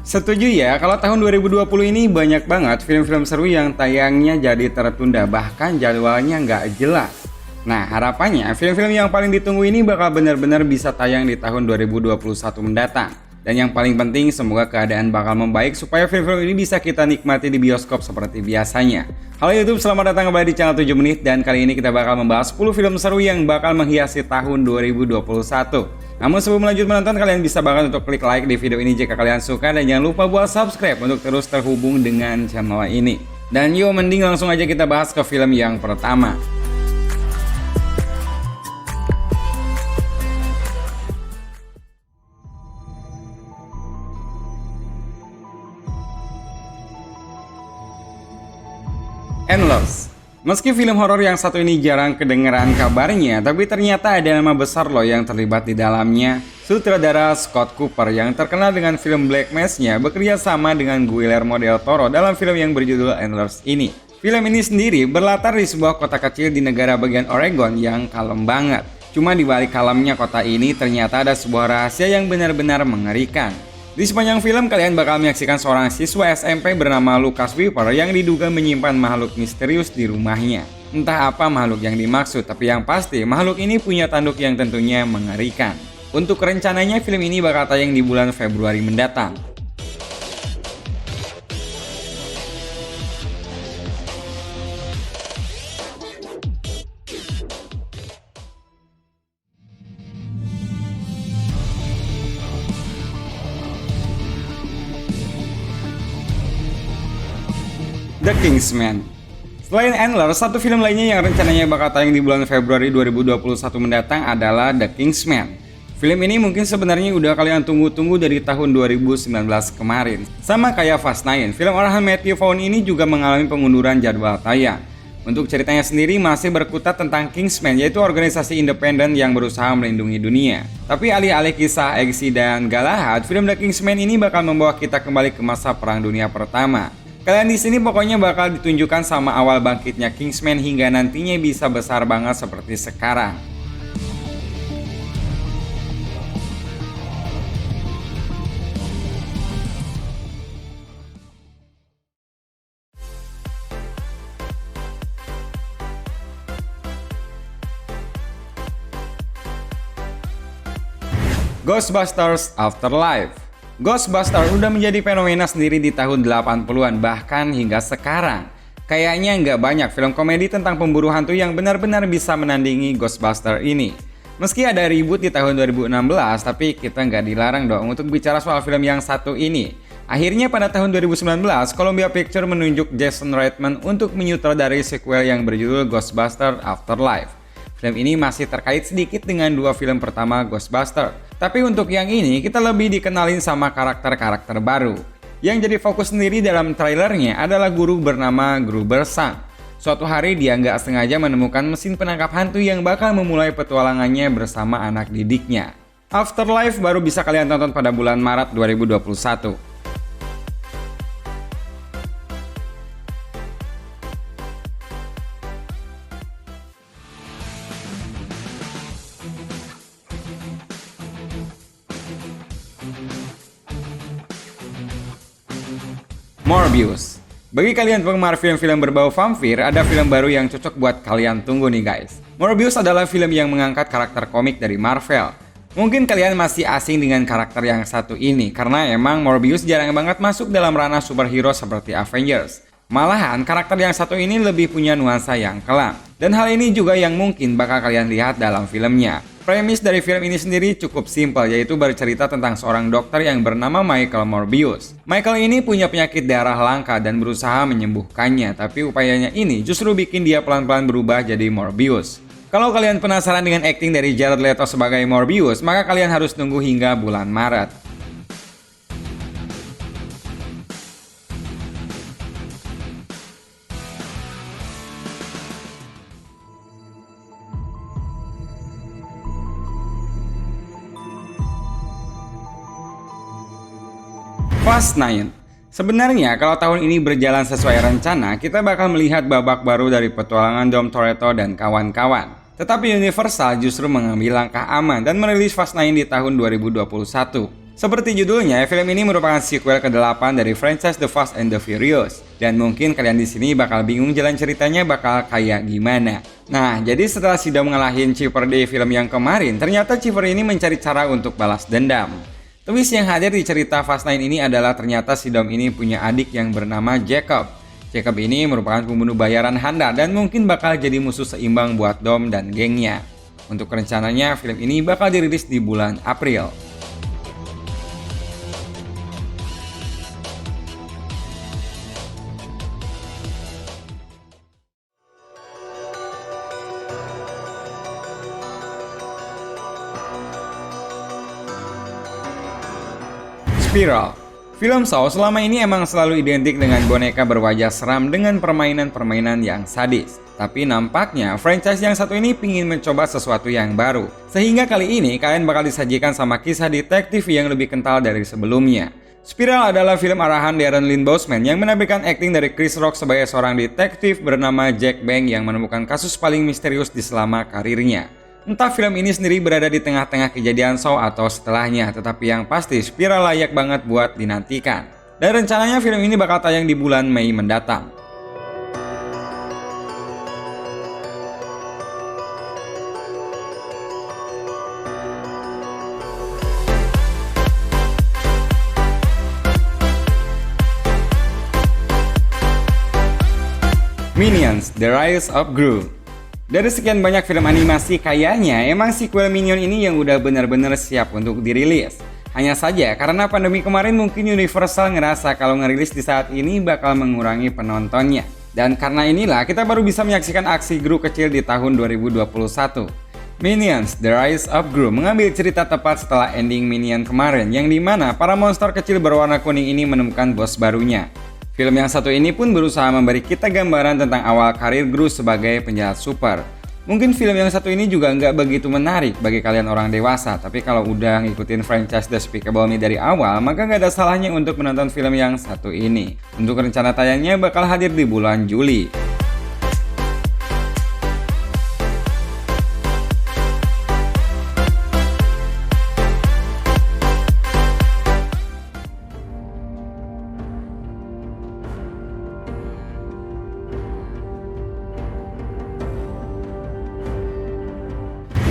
Setuju ya, kalau tahun 2020 ini banyak banget film-film seru yang tayangnya jadi tertunda, bahkan jadwalnya nggak jelas. Nah, harapannya film-film yang paling ditunggu ini bakal benar-benar bisa tayang di tahun 2021 mendatang. Dan yang paling penting, semoga keadaan bakal membaik supaya film-film ini bisa kita nikmati di bioskop seperti biasanya. Halo YouTube, selamat datang kembali di channel 7 Menit, dan kali ini kita bakal membahas 10 film seru yang bakal menghiasi tahun 2021. Namun sebelum lanjut menonton, kalian bisa banget untuk klik like di video ini jika kalian suka, dan jangan lupa buat subscribe untuk terus terhubung dengan channel ini. Dan yuk, mending langsung aja kita bahas ke film yang pertama. Endless. Meski film horor yang satu ini jarang kedengeran kabarnya, tapi ternyata ada nama besar loh yang terlibat di dalamnya. Sutradara Scott Cooper yang terkenal dengan film Black Mass-nya bekerja sama dengan Guillermo del Toro dalam film yang berjudul Endless ini. Film ini sendiri berlatar di sebuah kota kecil di negara bagian Oregon yang kalem banget. Cuma di balik kalemnya kota ini ternyata ada sebuah rahasia yang benar-benar mengerikan. Di sepanjang film kalian bakal menyaksikan seorang siswa SMP bernama Lucas Weaver yang diduga menyimpan makhluk misterius di rumahnya. Entah apa makhluk yang dimaksud, tapi yang pasti makhluk ini punya tanduk yang tentunya mengerikan. Untuk rencananya film ini bakal tayang di bulan Februari mendatang. The Kingsman. Selain Endless, satu film lainnya yang rencananya bakal tayang di bulan Februari 2021 mendatang adalah The Kingsman. Film ini mungkin sebenarnya udah kalian tunggu-tunggu dari tahun 2019 kemarin. Sama kayak Fast 9, film arahan Matthew Vaughn ini juga mengalami pengunduran jadwal tayang. Untuk ceritanya sendiri masih berkutat tentang Kingsman, yaitu organisasi independen yang berusaha melindungi dunia. Tapi alih-alih kisah aksi dan galahad, film The Kingsman ini bakal membawa kita kembali ke masa Perang Dunia Pertama. Kalian di sini pokoknya bakal ditunjukkan sama awal bangkitnya Kingsman hingga nantinya bisa besar banget seperti sekarang. Ghostbusters Afterlife. Ghostbusters udah menjadi fenomena sendiri di tahun 80-an, bahkan hingga sekarang. Kayaknya nggak banyak film komedi tentang pemburu hantu yang benar-benar bisa menandingi Ghostbusters ini. Meski ada reboot di tahun 2016, tapi kita nggak dilarang dong untuk bicara soal film yang satu ini. Akhirnya pada tahun 2019, Columbia Pictures menunjuk Jason Reitman untuk menyutradarai sequel yang berjudul Ghostbusters Afterlife. Film ini masih terkait sedikit dengan dua film pertama Ghostbusters. Tapi untuk yang ini, kita lebih dikenalin sama karakter-karakter baru. Yang jadi fokus sendiri dalam trailernya adalah guru bernama Gruber Sang. Suatu hari dia nggak sengaja menemukan mesin penangkap hantu yang bakal memulai petualangannya bersama anak didiknya. Afterlife baru bisa kalian tonton pada bulan Maret 2021. Morbius. Bagi kalian penggemar film-film berbau vampir, ada film baru yang cocok buat kalian tunggu nih guys. Morbius adalah film yang mengangkat karakter komik dari Marvel. Mungkin kalian masih asing dengan karakter yang satu ini, karena emang Morbius jarang banget masuk dalam ranah superhero seperti Avengers. Malahan, karakter yang satu ini lebih punya nuansa yang kelam. Dan hal ini juga yang mungkin bakal kalian lihat dalam filmnya. Premis dari film ini sendiri cukup simpel, yaitu bercerita tentang seorang dokter yang bernama Michael Morbius. Michael ini punya penyakit darah langka dan berusaha menyembuhkannya, tapi upayanya ini justru bikin dia pelan-pelan berubah jadi Morbius. Kalau kalian penasaran dengan akting dari Jared Leto sebagai Morbius, maka kalian harus tunggu hingga bulan Maret. Fast 9. Sebenarnya kalau tahun ini berjalan sesuai rencana, kita bakal melihat babak baru dari petualangan Dom Toretto dan kawan-kawan. Tetapi Universal justru mengambil langkah aman dan merilis Fast 9 di tahun 2021. Seperti judulnya, film ini merupakan sequel ke-8 dari franchise The Fast and the Furious. Dan mungkin kalian di sini bakal bingung jalan ceritanya bakal kayak gimana. Nah, jadi setelah si Dom ngalahin Chopper di film yang kemarin, ternyata Chopper ini mencari cara untuk balas dendam. Twist yang hadir di cerita Fast 9 ini adalah ternyata si Dom ini punya adik yang bernama Jacob. Jacob ini merupakan pembunuh bayaran handal dan mungkin bakal jadi musuh seimbang buat Dom dan gengnya. Untuk rencananya, film ini bakal dirilis di bulan April. Spiral. Film Saw selama ini emang selalu identik dengan boneka berwajah seram dengan permainan-permainan yang sadis. Tapi nampaknya franchise yang satu ini pingin mencoba sesuatu yang baru. Sehingga kali ini kalian bakal disajikan sama kisah detektif yang lebih kental dari sebelumnya. Spiral adalah film arahan Darren Lynn Bousman yang menampilkan akting dari Chris Rock sebagai seorang detektif bernama Jack Bank yang menemukan kasus paling misterius di selama karirnya. Entah film ini sendiri berada di tengah-tengah kejadian Saw atau setelahnya, tetapi yang pasti Spiral layak banget buat dinantikan. Dan rencananya film ini bakal tayang di bulan Mei mendatang. Minions: The Rise of Gru. Dari sekian banyak film animasi, kayaknya emang sequel Minion ini yang udah benar-benar siap untuk dirilis. Hanya saja karena pandemi kemarin mungkin Universal ngerasa kalau ngerilis di saat ini bakal mengurangi penontonnya. Dan karena inilah kita baru bisa menyaksikan aksi Gru kecil di tahun 2021. Minions: The Rise of Gru mengambil cerita tepat setelah ending Minion kemarin, yang dimana para monster kecil berwarna kuning ini menemukan bos barunya. Film yang satu ini pun berusaha memberi kita gambaran tentang awal karir Gru sebagai penjahat super. Mungkin film yang satu ini juga nggak begitu menarik bagi kalian orang dewasa, tapi kalau udah ngikutin franchise Despicable Me dari awal, maka nggak ada salahnya untuk menonton film yang satu ini. Untuk rencana tayangnya bakal hadir di bulan Juli.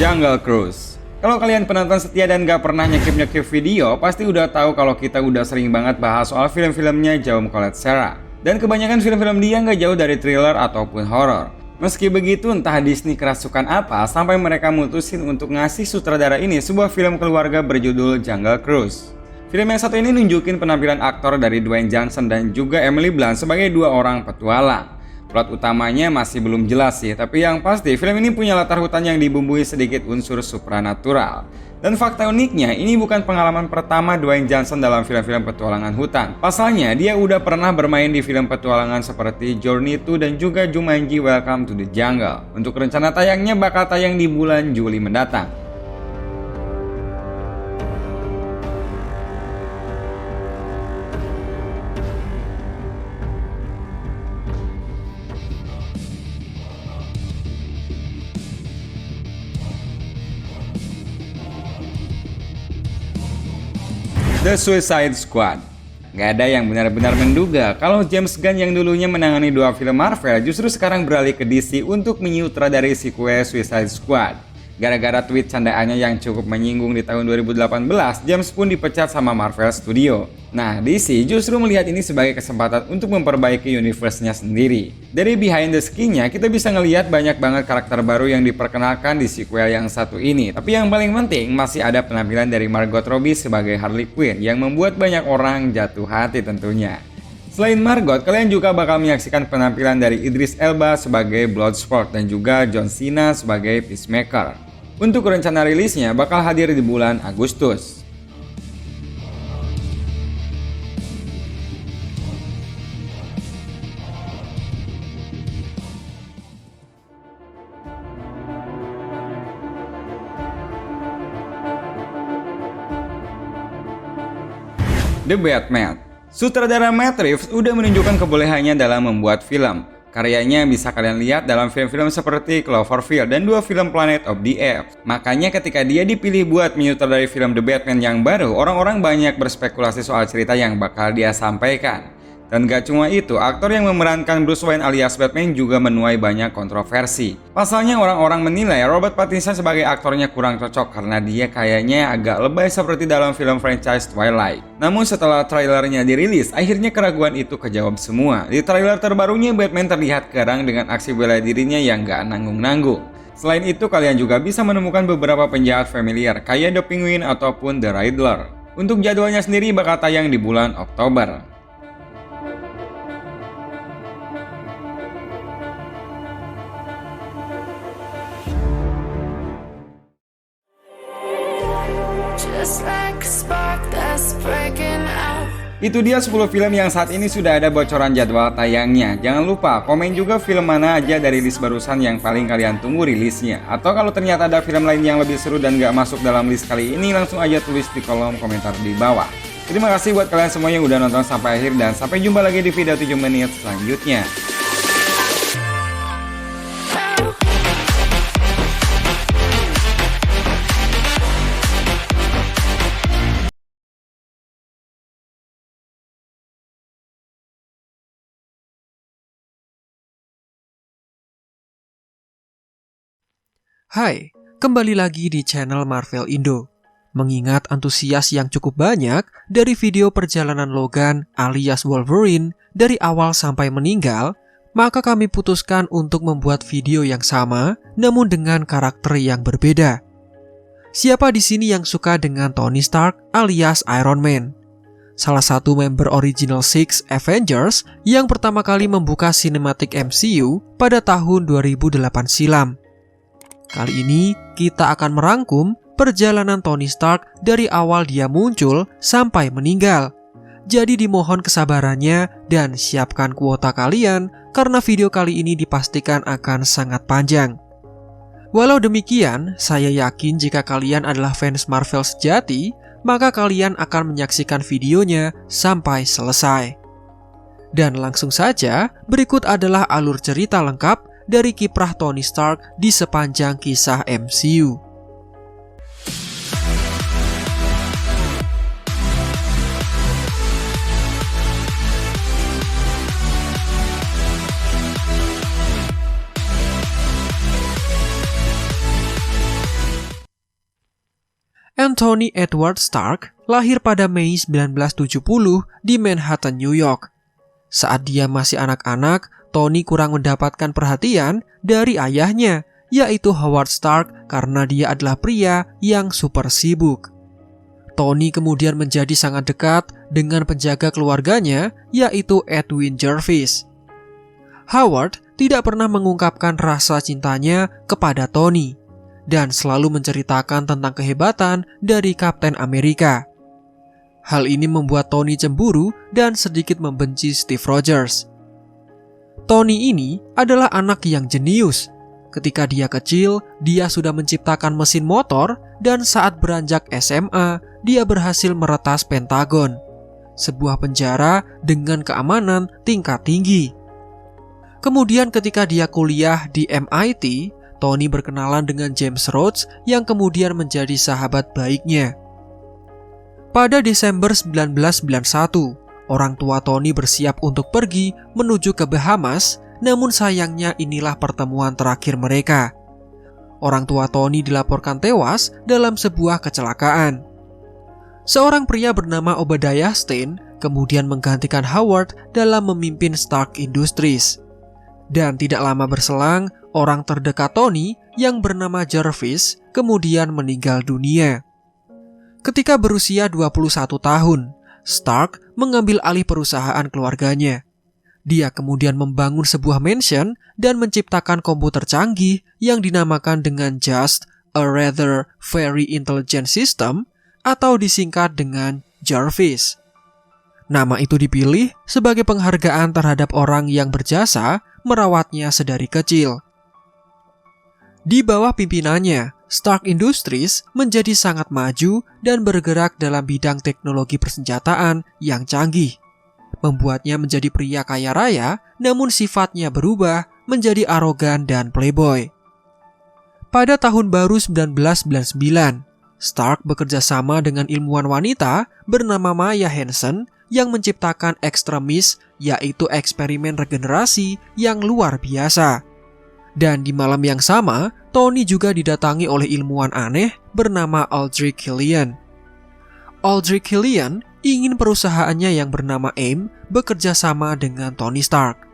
Jungle Cruise. Kalau kalian penonton setia dan gak pernah nyekip-nyekip video, pasti udah tahu kalau kita udah sering banget bahas soal film-filmnya Jaume Collet-Serra. Dan kebanyakan film-film dia gak jauh dari thriller ataupun horor. Meski begitu, entah Disney kerasukan apa sampai mereka mutusin untuk ngasih sutradara ini sebuah film keluarga berjudul Jungle Cruise. Film yang satu ini nunjukin penampilan aktor dari Dwayne Johnson dan juga Emily Blunt sebagai dua orang petualang. Plot utamanya masih belum jelas sih, tapi yang pasti film ini punya latar hutan yang dibumbui sedikit unsur supranatural. Dan fakta uniknya, ini bukan pengalaman pertama Dwayne Johnson dalam film-film petualangan hutan. Pasalnya, dia udah pernah bermain di film petualangan seperti Journey to dan juga Jumanji: Welcome to the Jungle. Untuk rencana tayangnya bakal tayang di bulan Juli mendatang. The Suicide Squad. Gak ada yang benar-benar menduga kalau James Gunn yang dulunya menangani dua film Marvel justru sekarang beralih ke DC untuk menyutradari sequel Suicide Squad. Gara-gara tweet candaannya yang cukup menyinggung di tahun 2018, James pun dipecat sama Marvel Studio. Nah, DC justru melihat ini sebagai kesempatan untuk memperbaiki universe-nya sendiri. Dari behind the scene-nya, kita bisa ngelihat banyak banget karakter baru yang diperkenalkan di sequel yang satu ini. Tapi yang paling penting, masih ada penampilan dari Margot Robbie sebagai Harley Quinn yang membuat banyak orang jatuh hati tentunya. Selain Margot, kalian juga bakal menyaksikan penampilan dari Idris Elba sebagai Bloodsport dan juga John Cena sebagai Peacemaker. Untuk rencana rilisnya bakal hadir di bulan Agustus. The Batman. Sutradara Matt Reeves udah menunjukkan kebolehannya dalam membuat film. Karyanya bisa kalian lihat dalam film-film seperti Cloverfield dan 2 film Planet of the Apes. Makanya ketika dia dipilih buat menyutradarai film The Batman yang baru, orang-orang banyak berspekulasi soal cerita yang bakal dia sampaikan. Dan gak cuma itu, aktor yang memerankan Bruce Wayne alias Batman juga menuai banyak kontroversi. Pasalnya orang-orang menilai Robert Pattinson sebagai aktornya kurang cocok karena dia kayaknya agak lebay seperti dalam film franchise Twilight. Namun setelah trailernya dirilis, akhirnya keraguan itu kejawab semua. Di trailer terbarunya, Batman terlihat garang dengan aksi bela dirinya yang gak nanggung-nanggung. Selain itu, kalian juga bisa menemukan beberapa penjahat familiar kayak The Penguin ataupun The Riddler. Untuk jadwalnya sendiri bakal tayang di bulan Oktober. Itu dia 10 film yang saat ini sudah ada bocoran jadwal tayangnya. Jangan lupa komen juga film mana aja dari list barusan yang paling kalian tunggu rilisnya. Atau kalau ternyata ada film lain yang lebih seru dan gak masuk dalam list kali ini, langsung aja tulis di kolom komentar di bawah. Terima kasih buat kalian semua yang udah nonton sampai akhir, dan sampai jumpa lagi di video 7 menit selanjutnya. Hai, kembali lagi di channel Marvel Indo. Mengingat antusias yang cukup banyak dari video perjalanan Logan alias Wolverine dari awal sampai meninggal, maka kami putuskan untuk membuat video yang sama namun dengan karakter yang berbeda. Siapa di sini yang suka dengan Tony Stark alias Iron Man? Salah satu member Original Six Avengers yang pertama kali membuka sinematik MCU pada tahun 2008 silam. Kali ini kita akan merangkum perjalanan Tony Stark dari awal dia muncul sampai meninggal. Jadi dimohon kesabarannya dan siapkan kuota kalian karena video kali ini dipastikan akan sangat panjang. Walau demikian, saya yakin jika kalian adalah fans Marvel sejati, maka kalian akan menyaksikan videonya sampai selesai. Dan langsung saja, berikut adalah alur cerita lengkap dari kiprah Tony Stark di sepanjang kisah MCU. Anthony Edward Stark lahir pada Mei 1970 di Manhattan, New York. Saat dia masih anak-anak, Tony kurang mendapatkan perhatian dari ayahnya, yaitu Howard Stark, karena dia adalah pria yang super sibuk. Tony kemudian menjadi sangat dekat dengan penjaga keluarganya, yaitu Edwin Jervis. Howard tidak pernah mengungkapkan rasa cintanya kepada Tony, dan selalu menceritakan tentang kehebatan dari Kapten Amerika. Hal ini membuat Tony cemburu dan sedikit membenci Steve Rogers. Tony ini adalah anak yang jenius. Ketika dia kecil, dia sudah menciptakan mesin motor, dan saat beranjak SMA, dia berhasil meretas Pentagon, sebuah penjara dengan keamanan tingkat tinggi. Kemudian ketika dia kuliah di MIT, Tony berkenalan dengan James Rhodes yang kemudian menjadi sahabat baiknya. Pada Desember 1991, orang tua Tony bersiap untuk pergi menuju ke Bahamas, namun sayangnya inilah pertemuan terakhir mereka. Orang tua Tony dilaporkan tewas dalam sebuah kecelakaan. Seorang pria bernama Obadiah Stane kemudian menggantikan Howard dalam memimpin Stark Industries. Dan tidak lama berselang, orang terdekat Tony yang bernama Jervis kemudian meninggal dunia. Ketika berusia 21 tahun, Stark mengambil alih perusahaan keluarganya. Dia kemudian membangun sebuah mansion dan menciptakan komputer canggih yang dinamakan dengan Just a Rather Very Intelligent System atau disingkat dengan Jarvis. Nama itu dipilih sebagai penghargaan terhadap orang yang berjasa merawatnya sedari kecil. Di bawah pimpinannya, Stark Industries menjadi sangat maju dan bergerak dalam bidang teknologi persenjataan yang canggih. membuatnya menjadi pria kaya raya, namun sifatnya berubah menjadi arogan dan playboy. Pada tahun baru 1999, Stark bekerja sama dengan ilmuwan wanita bernama Maya Hansen yang menciptakan ekstremis, yaitu eksperimen regenerasi yang luar biasa. Dan di malam yang sama, Tony juga didatangi oleh ilmuwan aneh bernama Aldrich Killian. Aldrich Killian ingin perusahaannya yang bernama AIM bekerja sama dengan Tony Stark.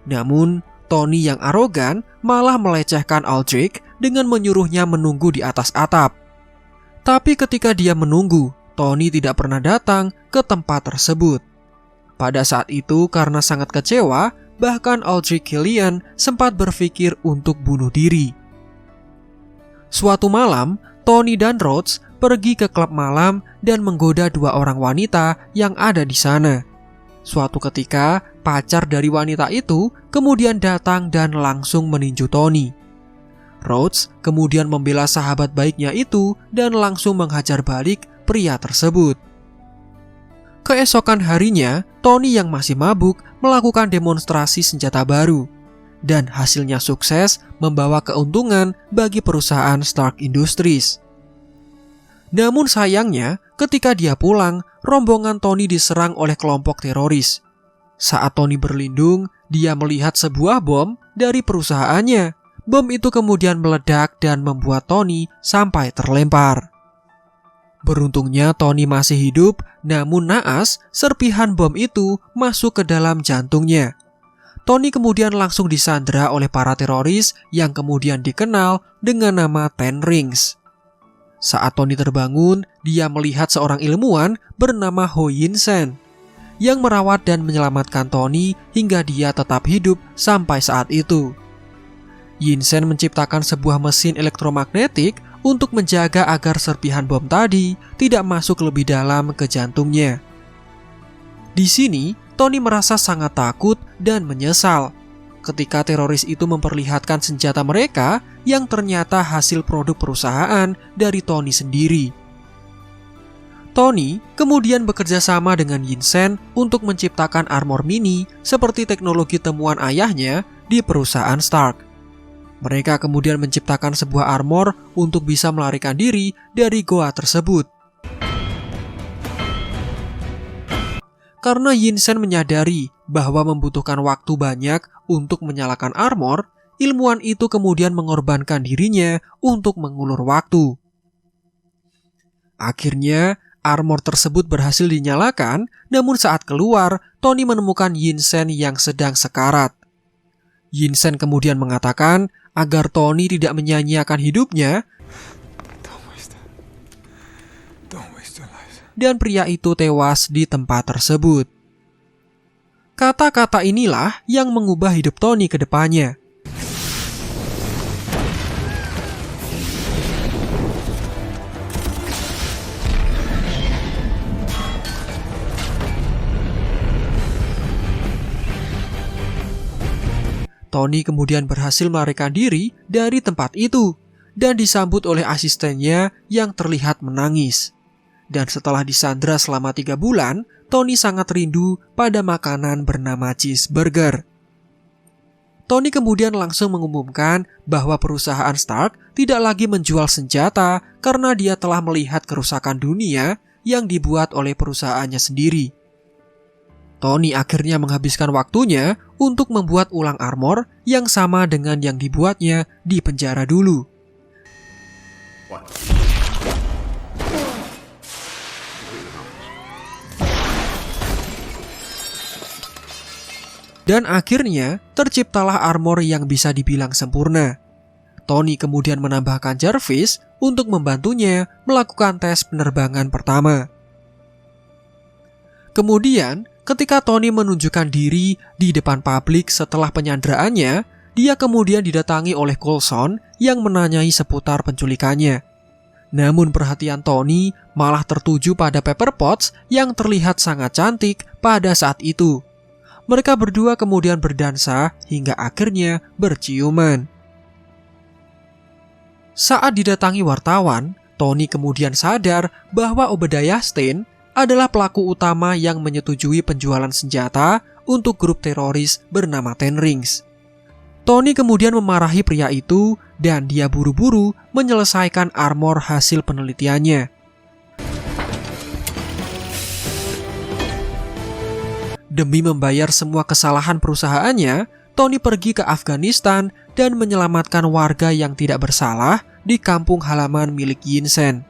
Namun, Tony yang arogan malah melecehkan Aldrich dengan menyuruhnya menunggu di atas atap. Tapi ketika dia menunggu, Tony tidak pernah datang ke tempat tersebut. Pada saat itu, karena sangat kecewa, bahkan Aldrich Killian sempat berpikir untuk bunuh diri. Suatu malam, Tony dan Rhodes pergi ke klub malam dan menggoda dua orang wanita yang ada di sana. Suatu ketika, pacar dari wanita itu kemudian datang dan langsung meninju Tony. Rhodes kemudian membela sahabat baiknya itu dan langsung menghajar balik pria tersebut. Keesokan harinya, Tony yang masih mabuk melakukan demonstrasi senjata baru. Dan hasilnya sukses membawa keuntungan bagi perusahaan Stark Industries. Namun sayangnya, ketika dia pulang, rombongan Tony diserang oleh kelompok teroris. Saat Tony berlindung, dia melihat sebuah bom dari perusahaannya. Bom itu kemudian meledak dan membuat Tony sampai terlempar. Beruntungnya Tony masih hidup, namun naas serpihan bom itu masuk ke dalam jantungnya. Tony kemudian langsung disandra oleh para teroris yang kemudian dikenal dengan nama Ten Rings. Saat Tony terbangun, dia melihat seorang ilmuwan bernama Ho Yinsen yang merawat dan menyelamatkan Tony hingga dia tetap hidup sampai saat itu. Yinsen menciptakan sebuah mesin elektromagnetik untuk menjaga agar serpihan bom tadi tidak masuk lebih dalam ke jantungnya. Di sini, Tony merasa sangat takut dan menyesal ketika teroris itu memperlihatkan senjata mereka yang ternyata hasil produk perusahaan dari Tony sendiri. Tony kemudian bekerja sama dengan Yinsen untuk menciptakan armor mini seperti teknologi temuan ayahnya di perusahaan Stark. Mereka kemudian menciptakan sebuah armor untuk bisa melarikan diri dari goa tersebut. Karena Yinsen menyadari bahwa membutuhkan waktu banyak untuk menyalakan armor, ilmuwan itu kemudian mengorbankan dirinya untuk mengulur waktu. Akhirnya, armor tersebut berhasil dinyalakan, namun saat keluar, Tony menemukan Yinsen yang sedang sekarat. Yinsen kemudian mengatakan agar Tony tidak menyia-nyiakan hidupnya, dan pria itu tewas di tempat tersebut. Kata-kata inilah yang mengubah hidup Tony ke depannya. Tony kemudian berhasil melarikan diri dari tempat itu dan disambut oleh asistennya yang terlihat menangis. Dan setelah disandra selama 3 bulan, Tony sangat rindu pada makanan bernama cheeseburger. Tony kemudian langsung mengumumkan bahwa perusahaan Stark tidak lagi menjual senjata karena dia telah melihat kerusakan dunia yang dibuat oleh perusahaannya sendiri. Tony akhirnya menghabiskan waktunya untuk membuat ulang armor yang sama dengan yang dibuatnya di penjara dulu. Dan akhirnya terciptalah armor yang bisa dibilang sempurna. Tony kemudian menambahkan Jarvis untuk membantunya melakukan tes penerbangan pertama. Kemudian, ketika Tony menunjukkan diri di depan publik setelah penyandraannya, dia kemudian didatangi oleh Coulson yang menanyai seputar penculikannya. Namun perhatian Tony malah tertuju pada Pepper Potts yang terlihat sangat cantik pada saat itu. Mereka berdua kemudian berdansa hingga akhirnya berciuman. Saat didatangi wartawan, Tony kemudian sadar bahwa Obadiah Stane adalah pelaku utama yang menyetujui penjualan senjata untuk grup teroris bernama Ten Rings. Tony kemudian memarahi pria itu dan dia buru-buru menyelesaikan armor hasil penelitiannya. Demi membayar semua kesalahan perusahaannya, Tony pergi ke Afghanistan dan menyelamatkan warga yang tidak bersalah di kampung halaman milik Yinsen.